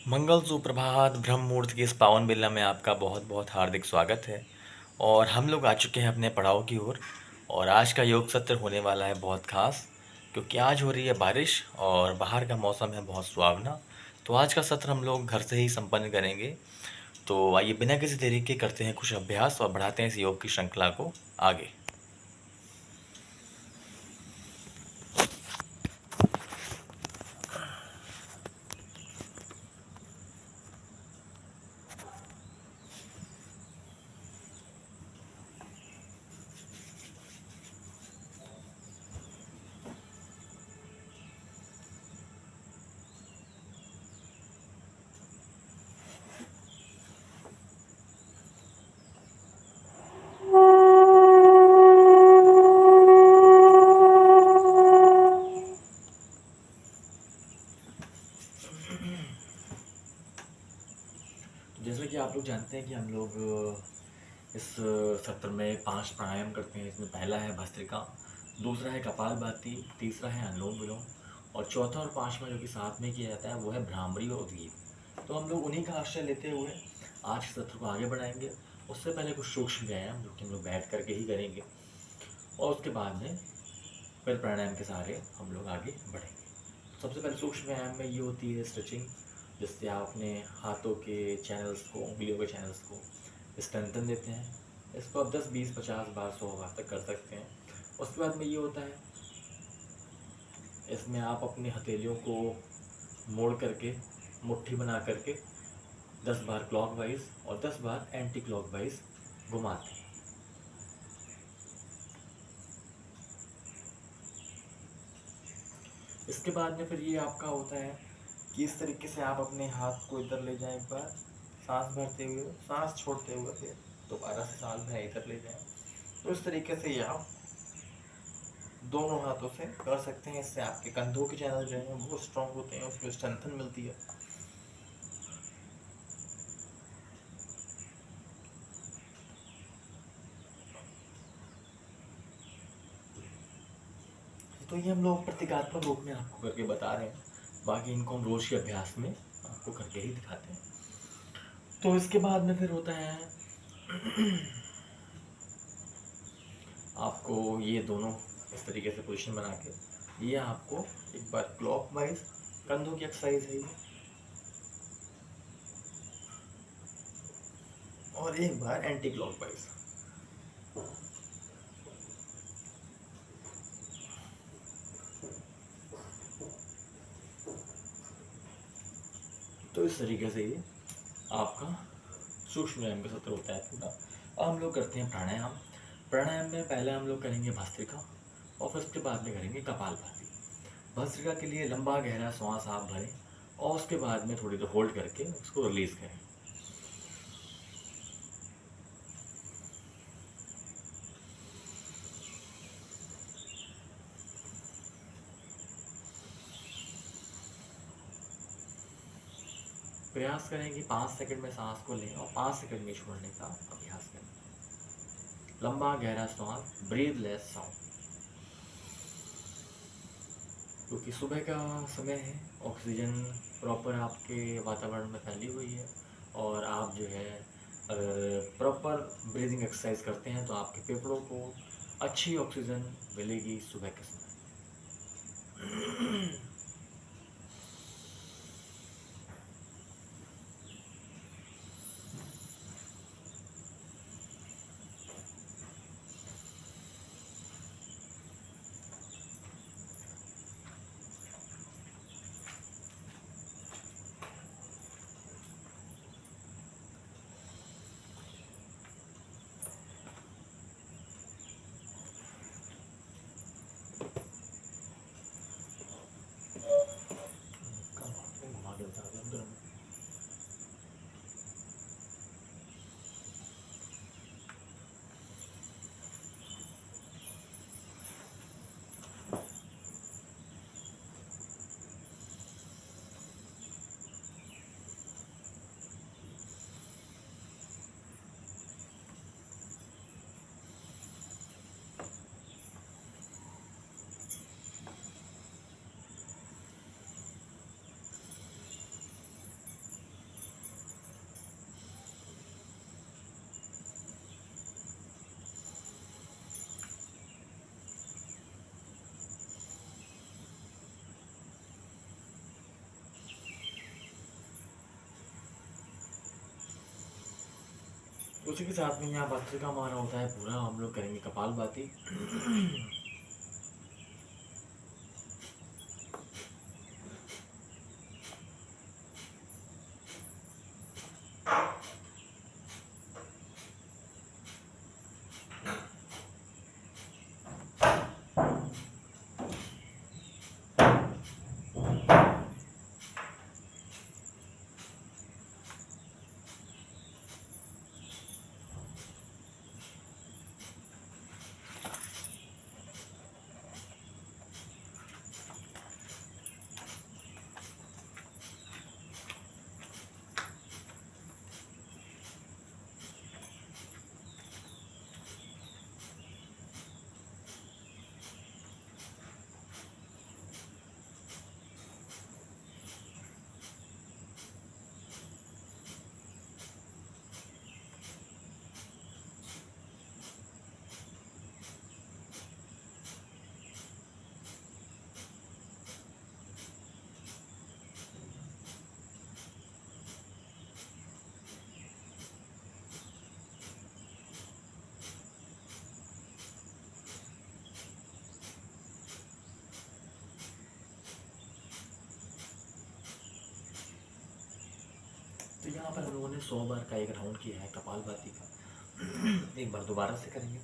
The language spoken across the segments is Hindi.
मंगल सुप्रभात ब्रह्म मुहूर्त की इस पावन बेला में आपका बहुत बहुत हार्दिक स्वागत है। और हम लोग आ चुके हैं अपने पड़ाव की ओर। और आज का योग सत्र होने वाला है बहुत खास, क्योंकि आज हो रही है बारिश और बाहर का मौसम है बहुत सुहावना। तो आज का सत्र हम लोग घर से ही संपन्न करेंगे। तो आइए बिना किसी देरी के करते हैं कुछ अभ्यास और बढ़ाते हैं इस योग की श्रृंखला को आगे। जैसा कि आप लोग जानते हैं कि हम लोग इस सत्र में 5 प्राणायाम करते हैं। इसमें पहला है भस्त्रिका, दूसरा है कपालभाति, तीसरा है अनुलोम विलोम और चौथा और पांचवा जो कि साथ में किया जाता है वो है भ्रामरी और उद्गीत। तो हम लोग उन्हीं का आश्रय लेते हुए आज के सत्र को आगे बढ़ाएंगे। उससे पहले कुछ सूक्ष्म व्यायाम जो कि हम लोग बैठ करके ही करेंगे और उसके बाद में फिर प्राणायाम के सहारे हम लोग आगे बढ़ेंगे। सबसे पहले सूक्ष्म व्यायाम में ये होती है स्ट्रेचिंग, जिससे आप अपने हाथों के चैनल्स को, उंगलियों के चैनल्स को स्ट्रेंथन देते हैं। इसको आप 10 20 50 बार 100 बार तक कर सकते हैं। उसके बाद में ये होता है, इसमें आप अपनी हथेलियों को मोड़ करके मुट्ठी बना करके 10 बार क्लॉकवाइज और 10 बार एंटी क्लॉकवाइज घुमाते हैं। इसके बाद में फिर ये आपका होता है कि इस तरीके से आप अपने हाथ को इधर ले जाएं, एक बार सांस भरते हुए, सांस छोड़ते हुए फिर दोबारा से सांस भरें, इधर ले जाएं। तो इस तरीके से ये आप दोनों हाथों से कर सकते हैं। इससे आपके कंधों के चैनल जो हैं वो स्ट्रांग होते हैं, उसको स्ट्रेंथन मिलती है। तो ये हम लोग प्रतीकात्मक रूप में आपको करके बता रहे हैं, बाकी इनको हम रोज के अभ्यास में आपको करके ही दिखाते हैं। तो इसके बाद में फिर होता है आपको ये दोनों इस तरीके से पोजीशन बना के ये आपको एक बार क्लॉकवाइज कंधों की एक्सरसाइज है ये, और एक बार एंटी क्लॉकवाइज। तो इस तरीके से ये आपका सूक्ष्म व्यायाम का सत्र होता है पूरा। अब हम लोग करते हैं प्राणायाम। प्राणायाम में पहले हम लोग करेंगे भस्त्रिका और फिर उसके बाद में करेंगे कपालभाति। भस्त्रिका के लिए लंबा गहरा श्वास आप भरें और उसके बाद में थोड़ी देर होल्ड करके उसको रिलीज करें। प्रयास करें कि 5 सेकंड में सांस को लें और 5 सेकंड में छोड़ने का अभ्यास करें। लंबा गहरा श्वास, ब्रीथ लेस साउंड। क्योंकि सुबह का समय है, ऑक्सीजन प्रॉपर आपके वातावरण में फैली हुई है और आप जो है अगर प्रॉपर ब्रीदिंग एक्सरसाइज करते हैं तो आपके फेफड़ों को अच्छी ऑक्सीजन मिलेगी सुबह के समय। उसी के साथ में यहाँ भस्त्रिका हमारा होता है पूरा। हम लोग करेंगे कपालभाति। तो यहाँ पर हम लोगों ने 100 बार का एक राउंड किया है कपालभाति का। एक बार दोबारा से करेंगे।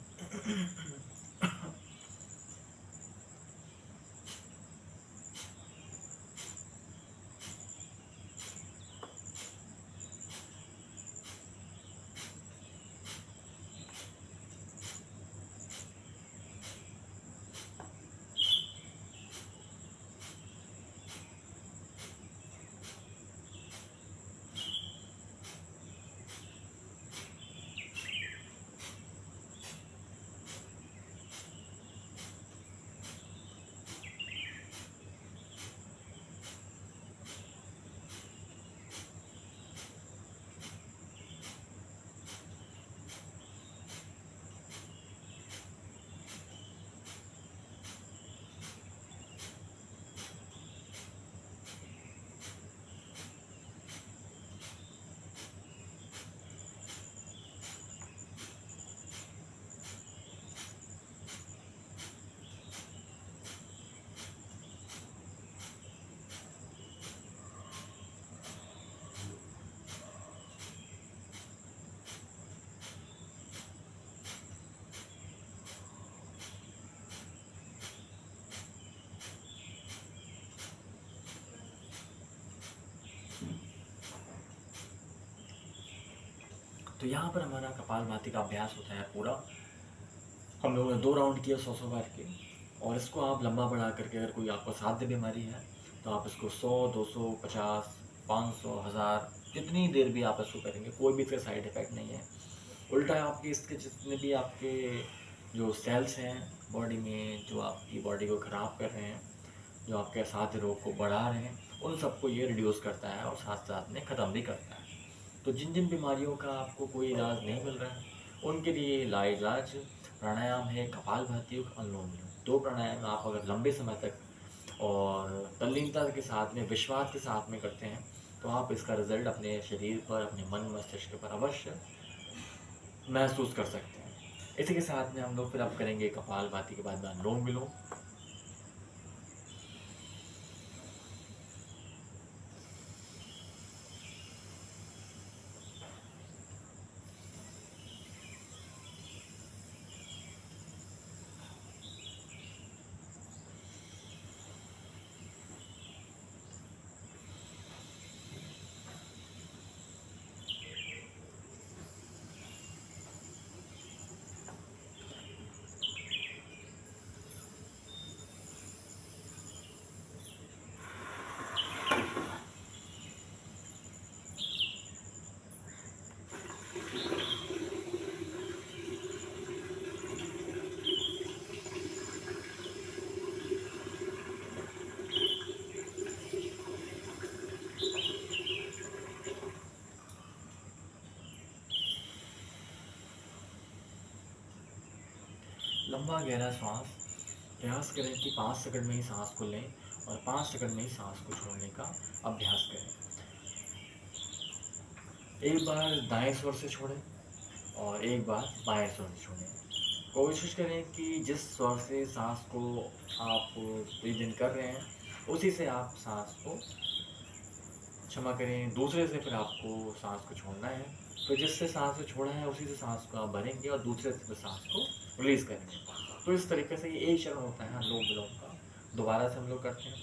तो यहाँ पर हमारा कपालभाति का अभ्यास होता है पूरा। हम लोगों ने 2 राउंड किए 100 बार के। और इसको आप लंबा बढ़ा करके, अगर कोई आपको साध्य बीमारी है तो आप इसको 100, 250, 500, 1000 जितनी देर भी आप इसको करेंगे, कोई भी इसका साइड इफ़ेक्ट नहीं है। उल्टा आपके इसके जितने भी आपके जो सेल्स हैं बॉडी में, जो आपकी बॉडी को ख़राब कर रहे हैं, जो आपके साथ रोग को बढ़ा रहे हैं, उन सबको ये रिड्यूस करता है और साथ साथ में ख़त्म भी करता है। तो जिन जिन बीमारियों का आपको कोई इलाज नहीं मिल रहा है, उनके लिए लाइलाज प्राणायाम है कपालभाति और अनुलोम विलोम। 2 प्राणायाम आप अगर लंबे समय तक और तल्लीनता के साथ में, विश्वास के साथ में करते हैं, तो आप इसका रिजल्ट अपने शरीर पर, अपने मन मस्तिष्क पर अवश्य महसूस कर सकते हैं। इसी के साथ में हम लोग फिर अब करेंगे कपालभाति के बाद में अनुलोम विलोम। लंबा गहरा सांस, प्रयास करें कि 5 सेकंड में ही सांस को लें और 5 सेकंड में ही सांस को छोड़ने का अभ्यास करें। एक बार दाएं स्वर से छोड़ें और एक बार बाएँ स्वर से छोड़ें। कोशिश करें कि जिस स्वर से साँस को आप ब्रीथ इन कर रहे हैं, उसी से आप साँस को क्षमा करें, दूसरे से फिर आपको साँस को छोड़ना है। फिर जिससे साँस को छोड़ा है, उसी से साँस को आप भरेंगे और दूसरे से फिर साँस को रिलीज़ करेंगे। तो इस तरीके से ये एक चरण होता है अनुलोम-विलोम का। दोबारा से हम लोग करते हैं।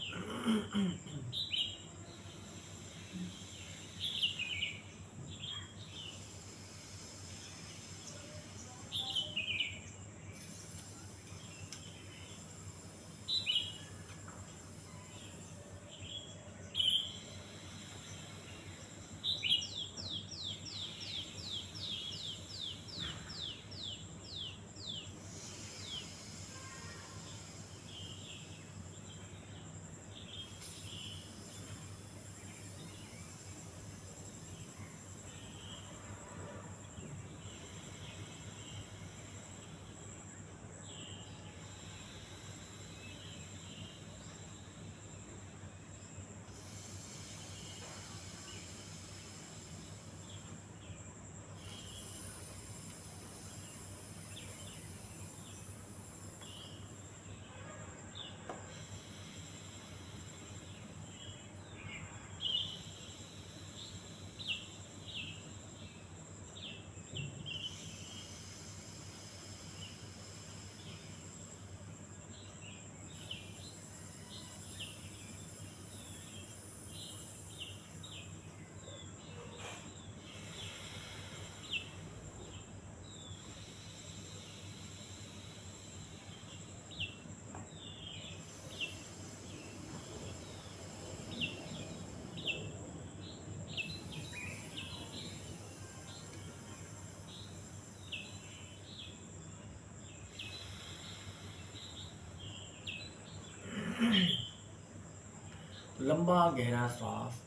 लंबा गहरा श्वास,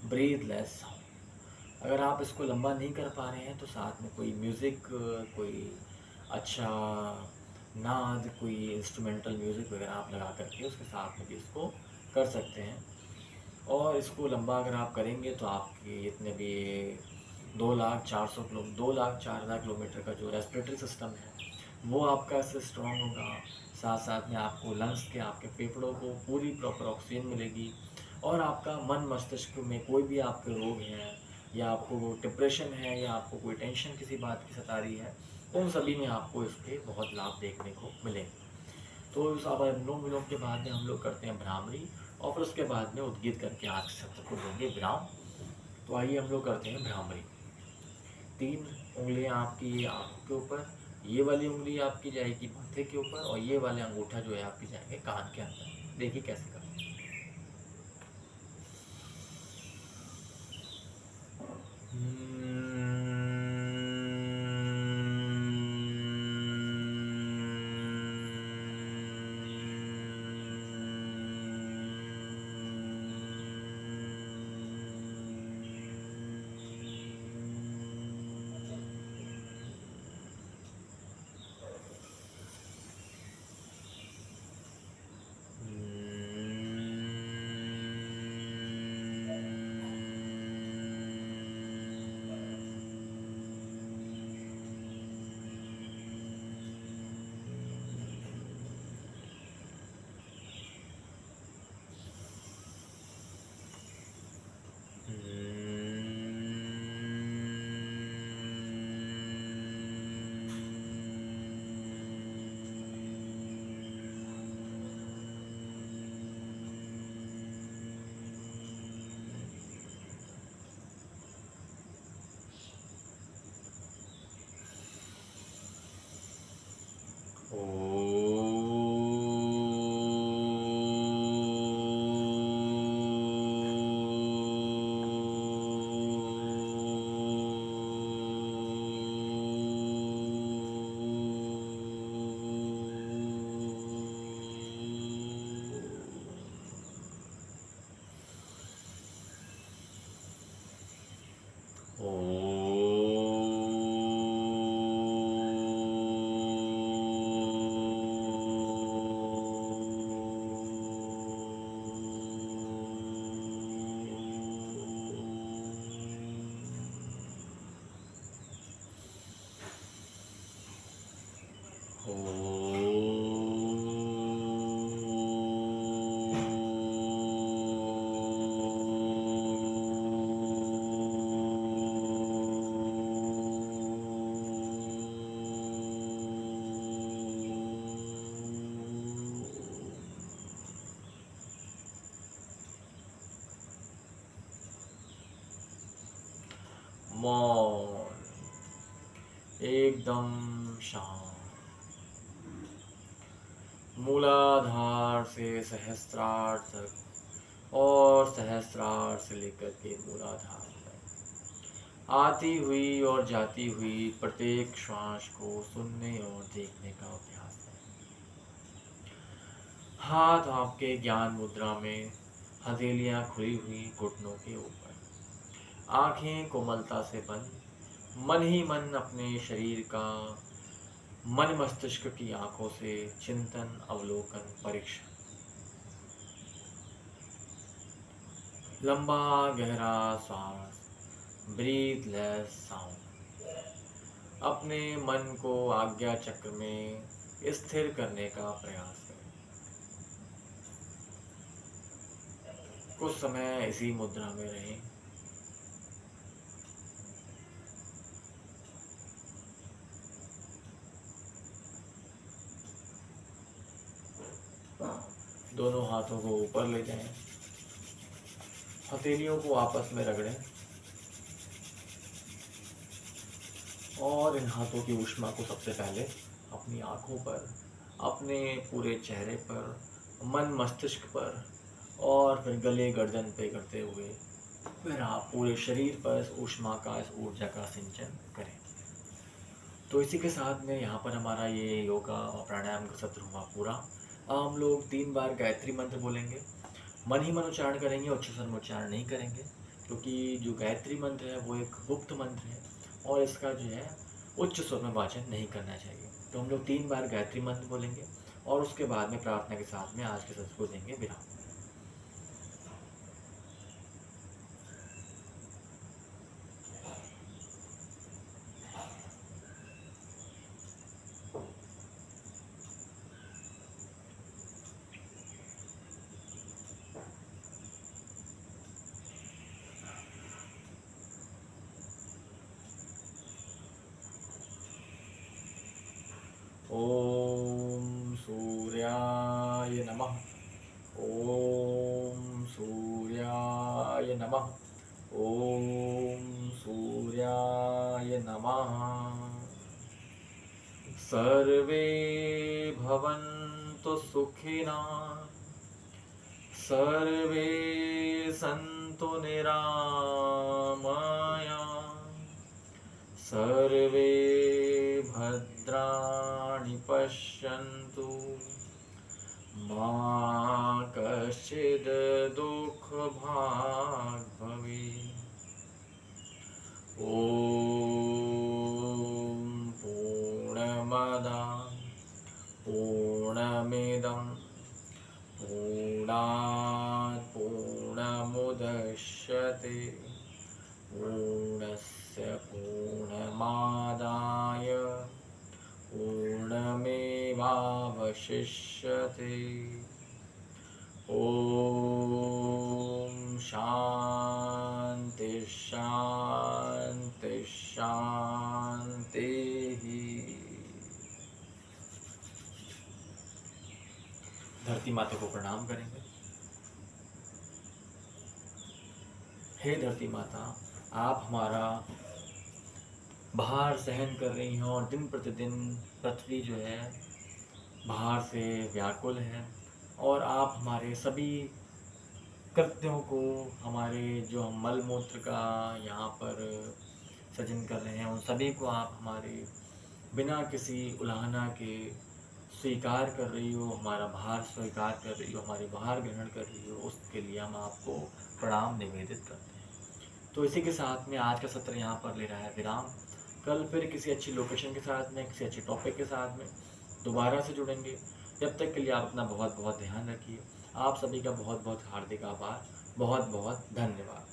ब्रीथ लेस साउंड। अगर आप इसको लंबा नहीं कर पा रहे हैं तो साथ में कोई म्यूज़िक, कोई अच्छा नाद, कोई इंस्ट्रूमेंटल म्यूज़िक वगैरह आप लगा करके उसके साथ में भी इसको कर सकते हैं। और इसको लंबा अगर आप करेंगे तो आपके इतने भी 2,04,000 किलोमीटर का जो रेस्पिरेटरी सिस्टम है वो आपका इससे स्ट्रॉन्ग होगा। साथ साथ में आपको लंग्स के, आपके फेफड़ों को पूरी प्रॉपर ऑक्सीजन मिलेगी और आपका मन मस्तिष्क में कोई भी आपके रोग हैं या आपको डिप्रेशन है या आपको कोई टेंशन किसी बात की सता रही है, उन सभी में आपको इसके बहुत लाभ देखने को मिलेंगे। तो इस अब अनुलोम विलोम के बाद में हम लोग करते हैं भ्रामरी और फिर उसके बाद में उद्गीत करके आज के सत्र को देंगे विराम। तो आइए हम लोग करते हैं भ्रामरी। 3 उँगलियाँ आपकी आँखों के ऊपर, ये वाली उँगली आपकी जाएगी माथे के ऊपर और ये वाले अंगूठा जो है आपकी जाएंगे कान के अंदर। देखिए कैसे करते हैं। मौन, एकदम शांत। मूलाधार से सहस्त्रार तक और सहस्त्रार से लेकर के मूलाधार तक आती हुई और जाती हुई प्रत्येक श्वास को सुनने और देखने का अभ्यास है। हाथ आपके ज्ञान मुद्रा में, हथेलियां खुली हुई घुटनों के ऊपर, आंखें कोमलता से बंद, मन ही मन अपने शरीर का, मन मस्तिष्क की आंखों से चिंतन, अवलोकन, परीक्षण। लंबा गहरा सांस, ब्रीथ लेस साउंड। अपने मन को आज्ञा चक्र में स्थिर करने का प्रयास करें। कुछ समय इसी मुद्रा में रहें। दोनों हाथों को ऊपर ले जाएं, हथेलियों को आपस में रगड़ें और इन हाथों की ऊष्मा को सबसे पहले अपनी आंखों पर, अपने पूरे चेहरे पर, मन मस्तिष्क पर और फिर गले गर्दन पे करते हुए फिर आप पूरे शरीर पर इस ऊष्मा का, इस ऊर्जा का सिंचन करें। तो इसी के साथ में यहाँ पर हमारा ये योगा और प्राणायाम का सत्र हुआ पूरा। अब हम लोग 3 बार गायत्री मंत्र बोलेंगे। मन ही मन उच्चारण करेंगे, उच्च स्वर में उच्चारण नहीं करेंगे, क्योंकि जो गायत्री मंत्र है वो एक गुप्त मंत्र है और इसका जो है उच्च स्वर में वाचन नहीं करना चाहिए। तो हम लोग 3 बार गायत्री मंत्र बोलेंगे और उसके बाद में प्रार्थना के साथ में आज के सत्र को देंगे विराम। ओम सूर्याय नमः। ओम सूर्याय नमः। ओम सूर्याय नमः। सर्वे भवन्तु सुखिनः, सर्वे सन्तु निरामयाः, सर्वे भद्राणि पश्यन्तु, मा कश्चित् दुःखभाग् भवेत्। ॐ पूर्णमदः पूर्णमिदं पूर्णात् पूर्णमुदच्यते पूर्णस्य पूर्णमादाय पूर्णमेवावशिष्यते। ॐ शान्ति शान्ति शान्तिः। धरती माता को प्रणाम करेंगे। हे धरती माता, आप हमारा भार सहन कर रही हैं और दिन प्रतिदिन पृथ्वी जो है भार से व्याकुल है और आप हमारे सभी कृत्यों को, हमारे जो हम मल मूत्र का यहाँ पर सृजन कर रहे हैं उन सभी को आप हमारे बिना किसी उलाहना के स्वीकार कर रही हो, हमारा भार स्वीकार कर रही हो, हमारे भार ग्रहण कर रही हो, उसके लिए हम आपको प्रणाम निवेदित करते हैं। तो इसी के साथ में आज का सत्र यहाँ पर ले रहा है विराम। कल फिर किसी अच्छी लोकेशन के साथ में, किसी अच्छे टॉपिक के साथ में दोबारा से जुड़ेंगे। जब तक के लिए आप अपना बहुत बहुत ध्यान रखिए। आप सभी का बहुत बहुत हार्दिक आभार, बहुत बहुत धन्यवाद।